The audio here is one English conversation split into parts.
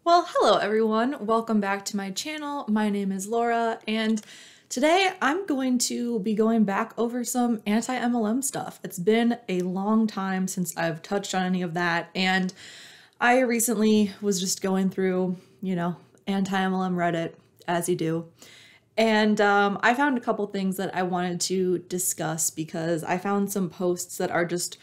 Well, hello everyone. Welcome back to my channel. My name is Laura, and today I'm going to be going back over some anti-MLM stuff. It's been a long time since I've touched on any of that, and I recently was just going through, anti-MLM Reddit, as you do. And I found a couple things that I wanted to discuss because I found some posts that are just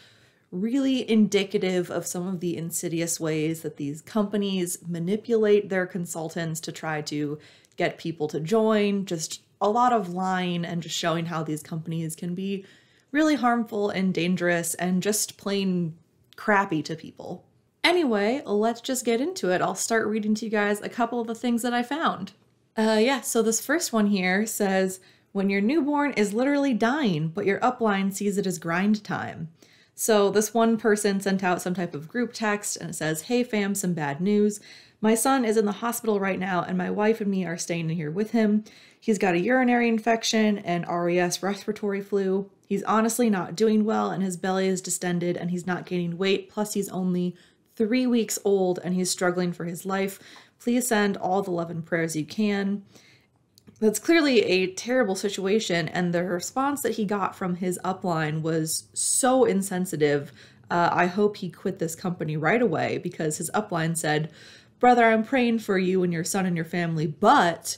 really indicative of some of the insidious ways that these companies manipulate their consultants to try to get people to join. Just a lot of lying and just showing how these companies can be really harmful and dangerous and just plain crappy to people. Anyway, let's just get into it. I'll start reading to you guys a couple of the things that I found. So this first one here says, when your newborn is literally dying, but your upline sees it as grind time. So this one person sent out some type of group text and it says, hey fam, some bad news. My son is in the hospital right now and my wife and me are staying in here with him. He's got a urinary infection and RES respiratory flu. He's honestly not doing well and his belly is distended and he's not gaining weight. Plus he's only 3 weeks old and he's struggling for his life. Please send all the love and prayers you can. That's clearly a terrible situation, and the response that he got from his upline was so insensitive. I hope he quit this company right away, because his upline said, brother, I'm praying for you and your son and your family, but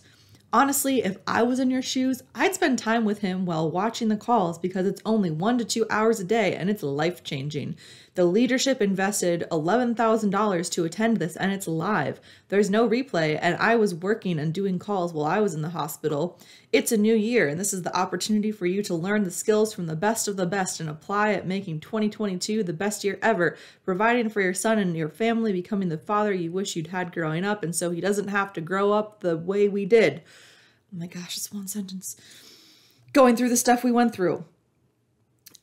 honestly, if I was in your shoes, I'd spend time with him while watching the calls because it's only 1 to 2 hours a day and it's life-changing. The leadership invested $11,000 to attend this and it's live. There's no replay and I was working and doing calls while I was in the hospital. It's a new year and this is the opportunity for you to learn the skills from the best of the best and apply at making 2022 the best year ever, providing for your son and your family, becoming the father you wish you'd had growing up and so he doesn't have to grow up the way we did. Oh my gosh, it's one sentence. Going through the stuff we went through.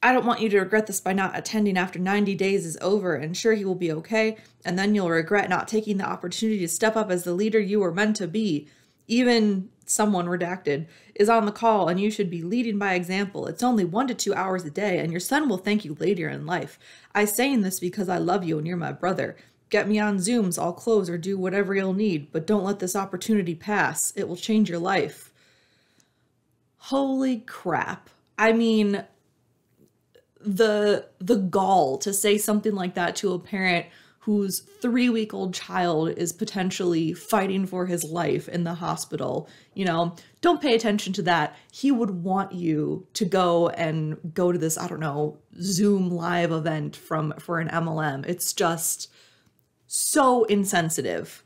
I don't want you to regret this by not attending after 90 days is over, and sure, he will be okay, and then you'll regret not taking the opportunity to step up as the leader you were meant to be. Even someone redacted is on the call, and you should be leading by example. It's only 1 to 2 hours a day, and your son will thank you later in life. I'm saying this because I love you and you're my brother. Get me on Zooms, I'll close or do whatever you'll need, but don't let this opportunity pass. It will change your life. Holy crap. I mean, the gall to say something like that to a parent whose 3-week-old child is potentially fighting for his life in the hospital. Don't pay attention to that. He would want you to go to this, I don't know, Zoom live event for an MLM. It's just so insensitive.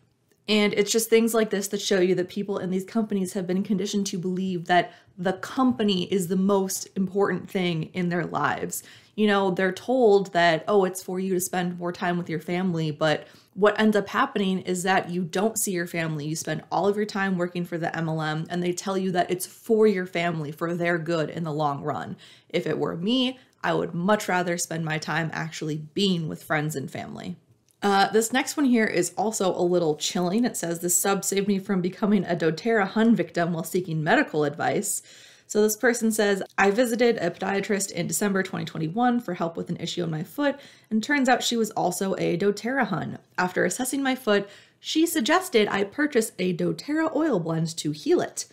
And it's just things like this that show you that people in these companies have been conditioned to believe that the company is the most important thing in their lives. They're told that, oh, it's for you to spend more time with your family, but what ends up happening is that you don't see your family. You spend all of your time working for the MLM, and they tell you that it's for your family, for their good in the long run. If it were me, I would much rather spend my time actually being with friends and family. This next one here is also a little chilling. It says, this sub saved me from becoming a doTERRA Hun victim while seeking medical advice. So this person says, I visited a podiatrist in December 2021 for help with an issue on my foot, and turns out she was also a doTERRA Hun. After assessing my foot, she suggested I purchase a doTERRA oil blend to heal it.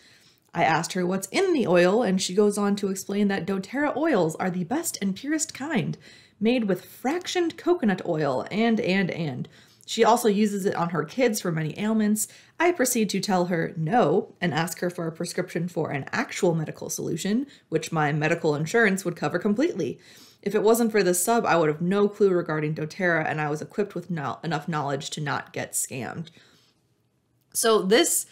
I asked her what's in the oil, and she goes on to explain that doTERRA oils are the best and purest kind, made with fractioned coconut oil and. She also uses it on her kids for many ailments. I proceed to tell her no and ask her for a prescription for an actual medical solution, which my medical insurance would cover completely. If it wasn't for this sub, I would have no clue regarding doTERRA, and I was equipped with enough knowledge to not get scammed. So this,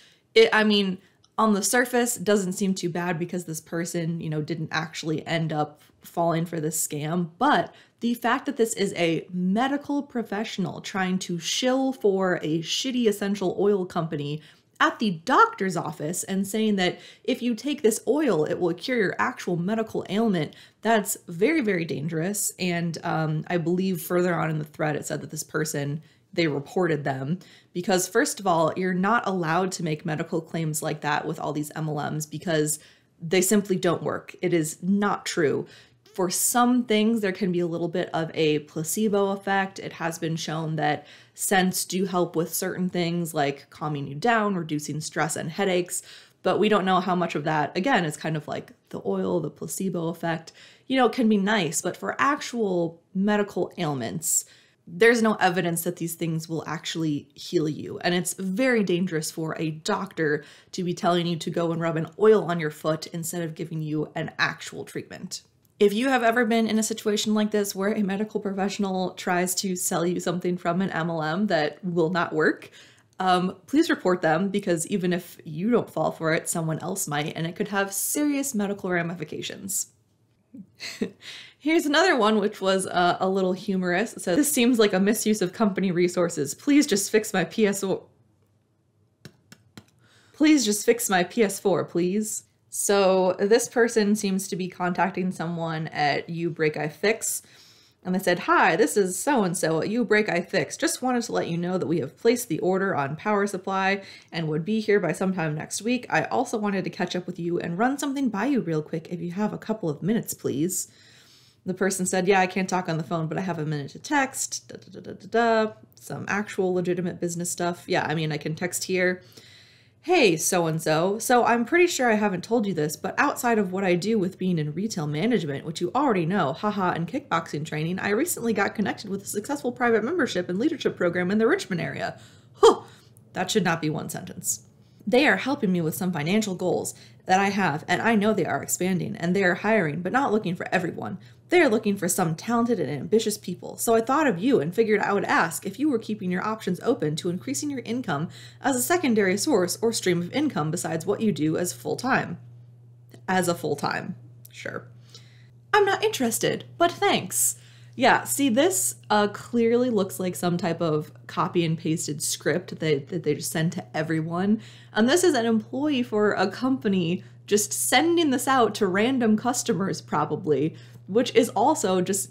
on the surface, doesn't seem too bad because this person, didn't actually end up falling for this scam. But the fact that this is a medical professional trying to shill for a shitty essential oil company at the doctor's office and saying that if you take this oil, it will cure your actual medical ailment, that's very, very dangerous. And I believe further on in the thread, it said that this person, they reported them because, first of all, you're not allowed to make medical claims like that with all these MLMs because they simply don't work. It is not true. For some things, there can be a little bit of a placebo effect. It has been shown that scents do help with certain things like calming you down, reducing stress and headaches, but we don't know how much of that, again, is kind of like the oil, the placebo effect, can be nice, but for actual medical ailments, there's no evidence that these things will actually heal you. And it's very dangerous for a doctor to be telling you to go and rub an oil on your foot instead of giving you an actual treatment. If you have ever been in a situation like this where a medical professional tries to sell you something from an MLM that will not work, please report them, because even if you don't fall for it, someone else might, and it could have serious medical ramifications. Here's another one, which was a little humorous. It says, "This seems like a misuse of company resources. Please just fix my PS4. Please just fix my PS4, please." So this person seems to be contacting someone at You Break I Fix, and they said, "Hi, this is so-and-so at You Break I Fix. Just wanted to let you know that we have placed the order on power supply and would be here by sometime next week. I also wanted to catch up with you and run something by you real quick if you have a couple of minutes, please." The person said, "Yeah, I can't talk on the phone, but I have a minute to text, some actual legitimate business stuff. Yeah, I mean, I can text here. Hey, so-and-so, so I'm pretty sure I haven't told you this, but outside of what I do with being in retail management, which you already know, haha, and kickboxing training, I recently got connected with a successful private membership and leadership program in the Richmond area." Huh, that should not be one sentence. "They are helping me with some financial goals that I have, and I know they are expanding, and they are hiring, but not looking for everyone. They are looking for some talented and ambitious people. So I thought of you and figured I would ask if you were keeping your options open to increasing your income as a secondary source or stream of income besides what you do as full-time." As a full-time, sure. "I'm not interested, but thanks." Yeah, see, this clearly looks like some type of copy and pasted script that they just send to everyone. And this is an employee for a company just sending this out to random customers probably, which is also just,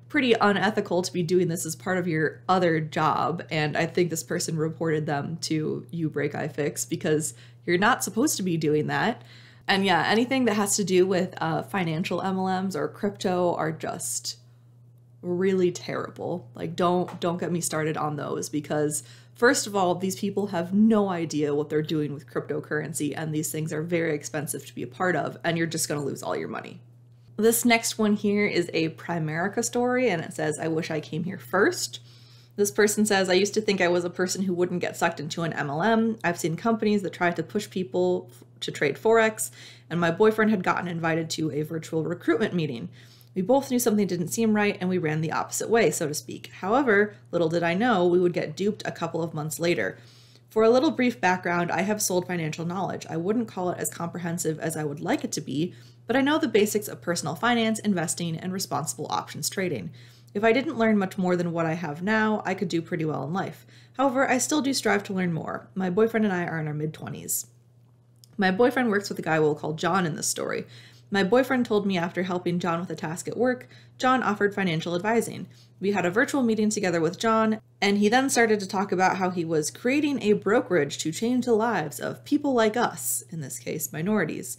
pretty unethical to be doing this as part of your other job. And I think this person reported them to You Break I Fix because you're not supposed to be doing that. And yeah, anything that has to do with financial MLMs or crypto are just really terrible. Like, don't get me started on those, because first of all, these people have no idea what they're doing with cryptocurrency, and these things are very expensive to be a part of, and you're just going to lose all your money. This next one here is a Primerica story, and it says, "I wish I came here first." This person says, "I used to think I was a person who wouldn't get sucked into an MLM. I've seen companies that try to push people to trade Forex, and my boyfriend had gotten invited to a virtual recruitment meeting. We both knew something didn't seem right, and we ran the opposite way, so to speak. However, little did I know we would get duped a couple of months later. For a little brief background, I have sold financial knowledge. I wouldn't call it as comprehensive as I would like it to be, but I know the basics of personal finance, investing, and responsible options trading. If I didn't learn much more than what I have now, I could do pretty well in life. However, I still do strive to learn more. My boyfriend and I are in our mid-20s. My boyfriend works with a guy we'll call John in this story. My boyfriend told me after helping John with a task at work, John offered financial advising. We had a virtual meeting together with John, and he then started to talk about how he was creating a brokerage to change the lives of people like us, in this case, minorities.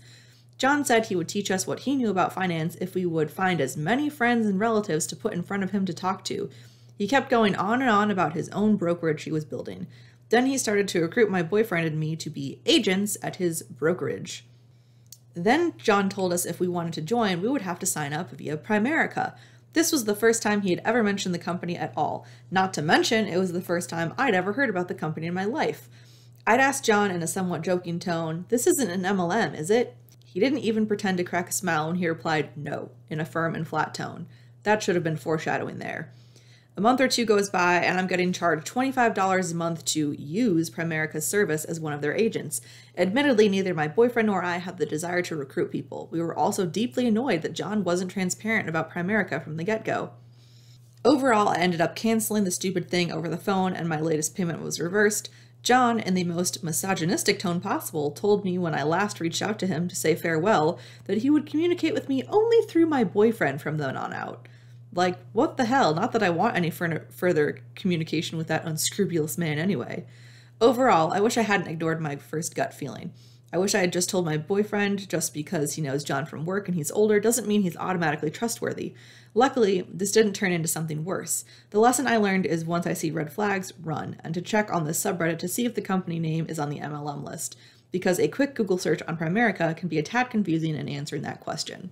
John said he would teach us what he knew about finance if we would find as many friends and relatives to put in front of him to talk to. He kept going on and on about his own brokerage he was building. Then he started to recruit my boyfriend and me to be agents at his brokerage. Then John told us if we wanted to join, we would have to sign up via Primerica. This was the first time he had ever mentioned the company at all. Not to mention, it was the first time I'd ever heard about the company in my life. I'd asked John in a somewhat joking tone, "This isn't an MLM, is it?" He didn't even pretend to crack a smile when he replied, "No," in a firm and flat tone. That should have been foreshadowing there. A month or two goes by, and I'm getting charged $25 a month to use Primerica's service as one of their agents. Admittedly, neither my boyfriend nor I had the desire to recruit people. We were also deeply annoyed that John wasn't transparent about Primerica from the get-go. Overall, I ended up canceling the stupid thing over the phone, and my latest payment was reversed. John, in the most misogynistic tone possible, told me when I last reached out to him to say farewell that he would communicate with me only through my boyfriend from then on out. Like, what the hell? Not that I want any further communication with that unscrupulous man anyway. Overall, I wish I hadn't ignored my first gut feeling. I wish I had just told my boyfriend. Just because he knows John from work and he's older doesn't mean he's automatically trustworthy. Luckily, this didn't turn into something worse. The lesson I learned is once I see red flags, run, and to check on this subreddit to see if the company name is on the MLM list, because a quick Google search on Primerica can be a tad confusing in answering that question.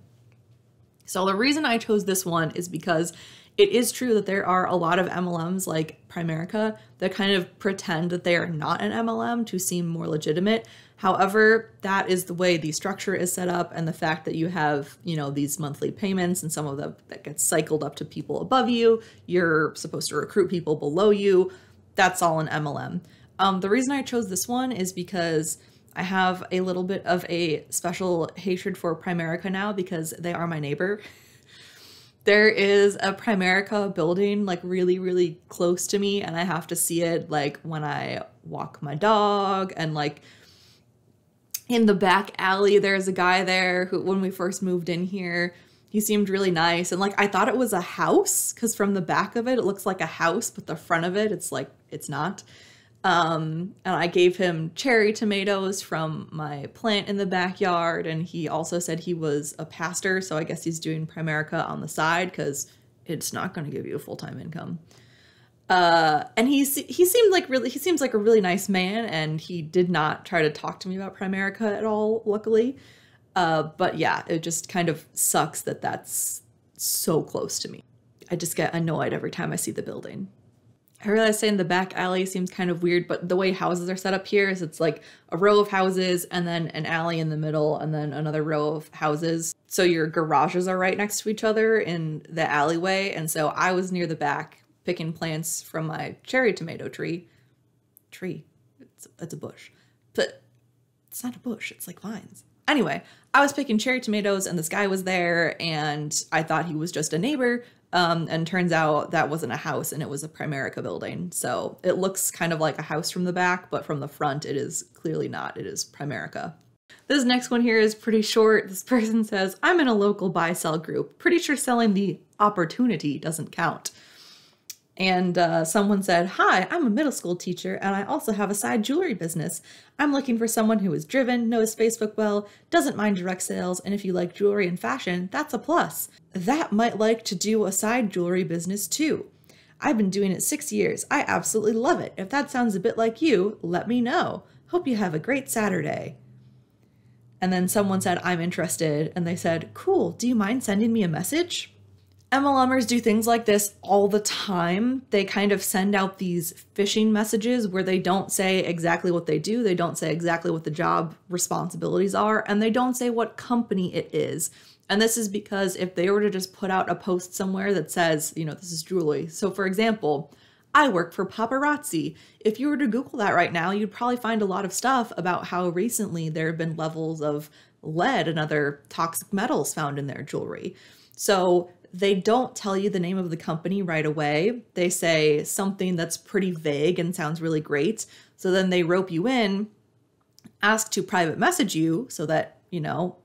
So the reason I chose this one is because it is true that there are a lot of MLMs like Primerica that kind of pretend that they are not an MLM to seem more legitimate. However, that is the way the structure is set up, and the fact that you have, these monthly payments and some of them that gets cycled up to people above you, you're supposed to recruit people below you, that's all an MLM. The reason I chose this one is because I have a little bit of a special hatred for Primerica now because they are my neighbor. There is a Primerica building like really, really close to me, and I have to see it like when I walk my dog, and like in the back alley, there's a guy there who, when we first moved in here, he seemed really nice. And like, I thought it was a house because from the back of it, it looks like a house, but the front of it, it's like, it's not. And I gave him cherry tomatoes from my plant in the backyard. And he also said he was a pastor. So I guess he's doing Primerica on the side because it's not going to give you a full-time income. And he seems like a really nice man, and he did not try to talk to me about Primerica at all, luckily. But yeah, it just kind of sucks that that's so close to me. I just get annoyed every time I see the building. I realize saying the back alley seems kind of weird, but the way houses are set up here is it's like a row of houses and then an alley in the middle and then another row of houses. So your garages are right next to each other in the alleyway. And so I was near the back picking plants from my cherry tomato tree. It's a bush, but it's not a bush. It's like vines. Anyway, I was picking cherry tomatoes and this guy was there, and I thought he was just a neighbor. And turns out that wasn't a house, and it was a Primerica building. So it looks kind of like a house from the back, but from the front, it is clearly not. It is Primerica. This next one here is pretty short. This person says, I'm in a local buy-sell group. Pretty sure selling the opportunity doesn't count. And someone said, hi, I'm a middle school teacher, and I also have a side jewelry business. I'm looking for someone who is driven, knows Facebook well, doesn't mind direct sales, and if you like jewelry and fashion, that's a plus. That might like to do a side jewelry business too. I've been doing it 6 years. I absolutely love it. If that sounds a bit like you, let me know. Hope you have a great Saturday. And then someone said, I'm interested, and they said, cool, do you mind sending me a message? MLMers do things like this all the time. They kind of send out these phishing messages where they don't say exactly what they do, they don't say exactly what the job responsibilities are, and they don't say what company it is. And this is because if they were to just put out a post somewhere that says, this is jewelry. So for example, I work for paparazzi. If you were to Google that right now, you'd probably find a lot of stuff about how recently there have been levels of lead and other toxic metals found in their jewelry. So they don't tell you the name of the company right away. They say something that's pretty vague and sounds really great. So then they rope you in, ask to private message you so that,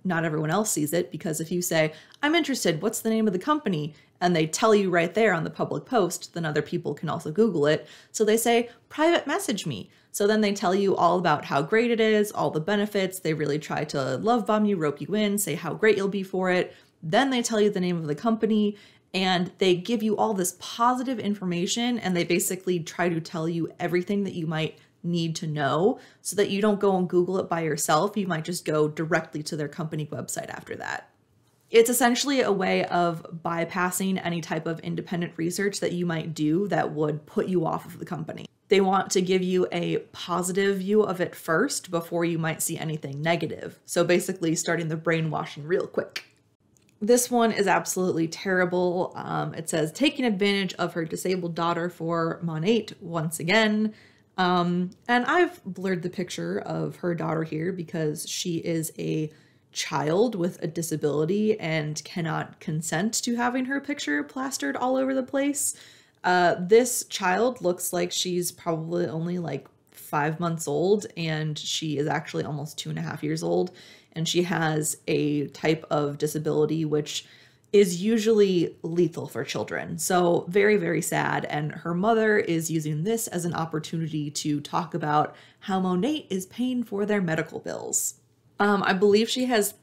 not everyone else sees it. Because if you say, I'm interested, what's the name of the company? And they tell you right there on the public post, then other people can also Google it. So they say, private message me. So then they tell you all about how great it is, all the benefits. They really try to love bomb you, rope you in, say how great you'll be for it. Then they tell you the name of the company, and they give you all this positive information, and they basically try to tell you everything that you might need to know so that you don't go and Google it by yourself. You might just go directly to their company website after that. It's essentially a way of bypassing any type of independent research that you might do that would put you off of the company. They want to give you a positive view of it first before you might see anything negative. So basically starting the brainwashing real quick. This one is absolutely terrible. It says, taking advantage of her disabled daughter for Monate once again. And I've blurred the picture of her daughter here because she is a child with a disability and cannot consent to having her picture plastered all over the place. This child looks like she's probably only like 5 months old, and she is actually almost 2.5 years old. And she has a type of disability which is usually lethal for children. So very, very sad. And her mother is using this as an opportunity to talk about how Monate is paying for their medical bills. I believe she has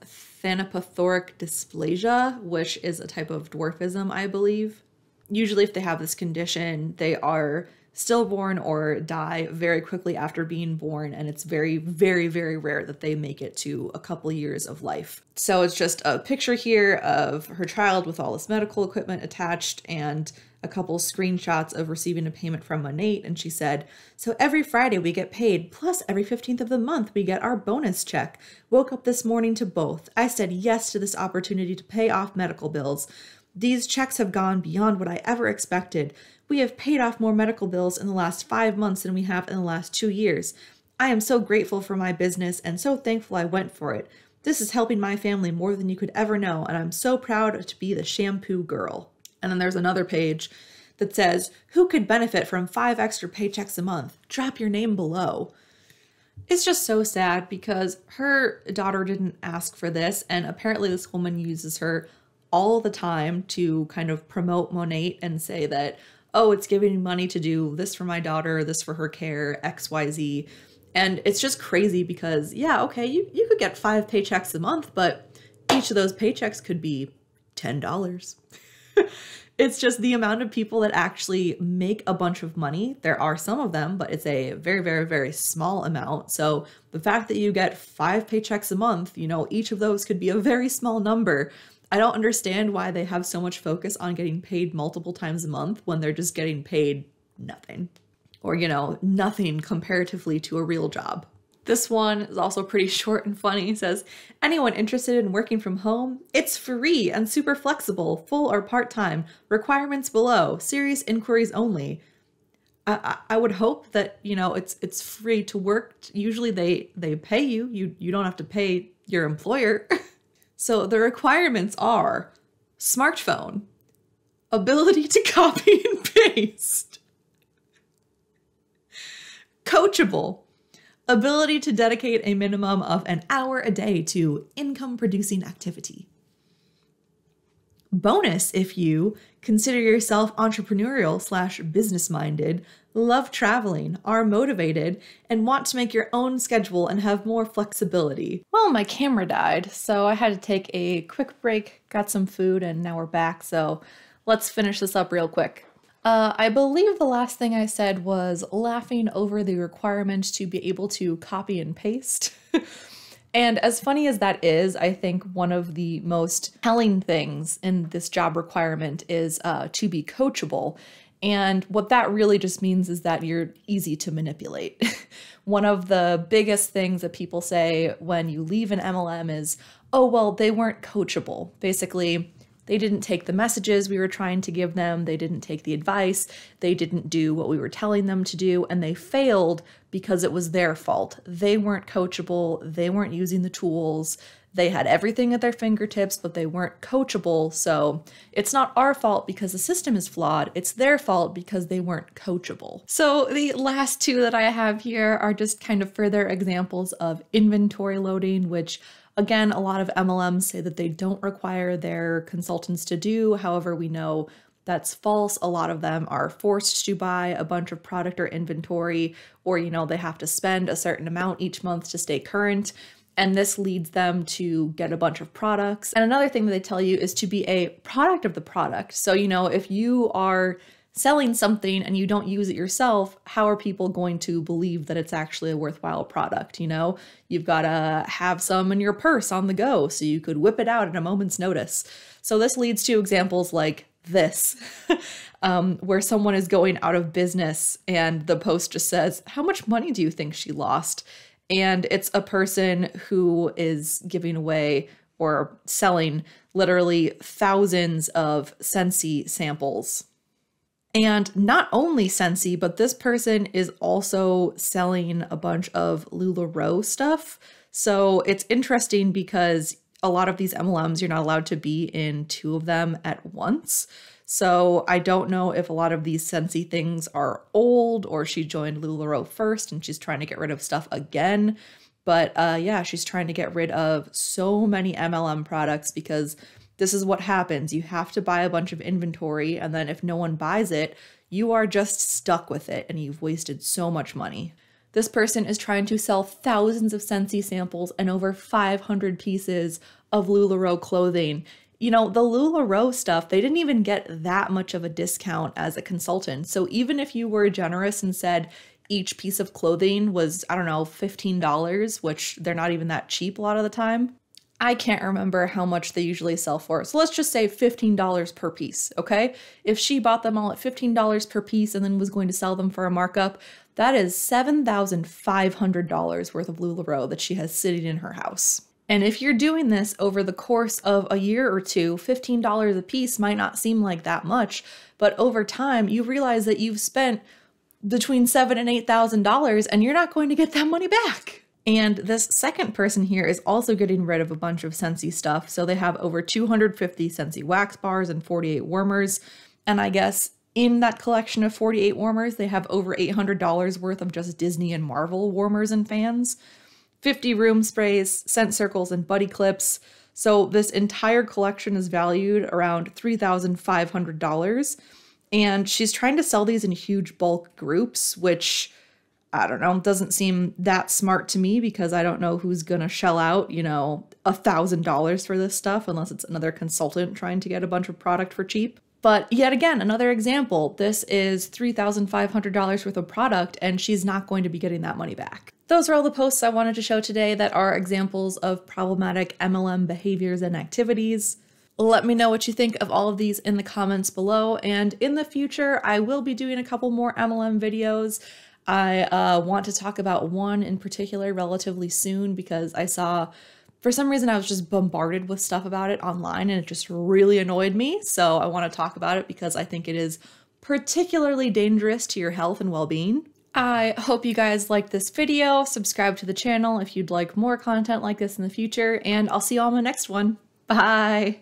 thanatophoric dysplasia, which is a type of dwarfism, I believe. Usually if they have this condition, they are stillborn or die very quickly after being born, and it's very, very, very rare that they make it to a couple years of life. So it's just a picture here of her child with all this medical equipment attached and a couple screenshots of receiving a payment from Monate, and she said, "So every Friday we get paid, plus every 15th of the month we get our bonus check. Woke up this morning to both. I said yes to this opportunity to pay off medical bills. These checks have gone beyond what I ever expected. We have paid off more medical bills in the last 5 months than we have in the last 2 years. I am so grateful for my business and so thankful I went for it. This is helping my family more than you could ever know, and I'm so proud to be the shampoo girl." And then there's another page that says, "Who could benefit from 5 extra paychecks a month? Drop your name below." It's just so sad because her daughter didn't ask for this, and apparently this woman uses her all the time to kind of promote Monate and say that, oh, it's giving me money to do this for my daughter, this for her care, XYZ. And it's just crazy because, yeah, okay, you could get 5 paychecks a month, but each of those paychecks could be $10. It's just the amount of people that actually make a bunch of money. There are some of them, but it's a very, very, very small amount. So the fact that you get 5 paychecks a month, each of those could be a very small number. I don't understand why they have so much focus on getting paid multiple times a month when they're just getting paid nothing. Or, nothing comparatively to a real job. This one is also pretty short and funny. It says, "Anyone interested in working from home? It's free and super flexible, full or part-time. Requirements below. Serious inquiries only." I would hope that, it's free to work. Usually they pay you. You don't have to pay your employer. So the requirements are smartphone, ability to copy and paste, coachable, ability to dedicate a minimum of an hour a day to income-producing activity. Bonus if you consider yourself entrepreneurial/business-minded, love traveling, are motivated, and want to make your own schedule and have more flexibility. Well, my camera died, so I had to take a quick break, got some food, and now we're back, so let's finish this up real quick. I believe the last thing I said was laughing over the requirement to be able to copy and paste. And as funny as that is, I think one of the most telling things in this job requirement is to be coachable. And what that really just means is that you're easy to manipulate. One of the biggest things that people say when you leave an MLM is, oh, well, they weren't coachable. Basically, they didn't take the messages we were trying to give them. They didn't take the advice. They didn't do what we were telling them to do. And they failed because it was their fault. They weren't coachable. They weren't using the tools. They had everything at their fingertips, but they weren't coachable. So it's not our fault because the system is flawed. It's their fault because they weren't coachable. So the last 2 that I have here are just kind of further examples of inventory loading, which again, a lot of MLMs say that they don't require their consultants to do. However, we know that's false. A lot of them are forced to buy a bunch of product or inventory, or, they have to spend a certain amount each month to stay current. And this leads them to get a bunch of products. And another thing that they tell you is to be a product of the product. So, if you are selling something and you don't use it yourself, how are people going to believe that it's actually a worthwhile product? You've got to have some in your purse on the go so you could whip it out at a moment's notice. So this leads to examples like this, where someone is going out of business and the post just says, "How much money do you think she lost?" And it's a person who is giving away or selling literally thousands of Scentsy samples. And not only Scentsy, but this person is also selling a bunch of LuLaRoe stuff. So it's interesting because a lot of these MLMs, you're not allowed to be in 2 of them at once. So I don't know if a lot of these Scentsy things are old or she joined LuLaRoe first and she's trying to get rid of stuff again. But yeah, she's trying to get rid of so many MLM products because this is what happens. You have to buy a bunch of inventory, and then if no one buys it, you are just stuck with it and you've wasted so much money. This person is trying to sell thousands of Scentsy samples and over 500 pieces of LuLaRoe clothing. You know, the LuLaRoe stuff, they didn't even get that much of a discount as a consultant. So even if you were generous and said each piece of clothing was, I don't know, $15, which they're not even that cheap a lot of the time. I can't remember how much they usually sell for. So let's just say $15 per piece, okay? If she bought them all at $15 per piece and then was going to sell them for a markup, that is $7,500 worth of LuLaRoe that she has sitting in her house. And if you're doing this over the course of a year or two, $15 a piece might not seem like that much, but over time you realize that you've spent between $7,000 and $8,000 and you're not going to get that money back. And this second person here is also getting rid of a bunch of Scentsy stuff. So they have over 250 Scentsy wax bars and 48 warmers. And I guess in that collection of 48 warmers, they have over $800 worth of just Disney and Marvel warmers and fans, 50 room sprays, scent circles, and buddy clips. So this entire collection is valued around $3,500. And she's trying to sell these in huge bulk groups, which, I don't know, doesn't seem that smart to me because I don't know who's gonna shell out, you know, $1,000 for this stuff unless it's another consultant trying to get a bunch of product for cheap. But yet again, another example, this is $3,500 worth of product and she's not going to be getting that money back. Those are all the posts I wanted to show today that are examples of problematic MLM behaviors and activities. Let me know what you think of all of these in the comments below, and in the future I will be doing a couple more MLM videos. I want to talk about one in particular relatively soon because I saw, for some reason I was just bombarded with stuff about it online and it just really annoyed me. So I want to talk about it because I think it is particularly dangerous to your health and well-being. I hope you guys liked this video. Subscribe to the channel if you'd like more content like this in the future, and I'll see you all in the next one. Bye!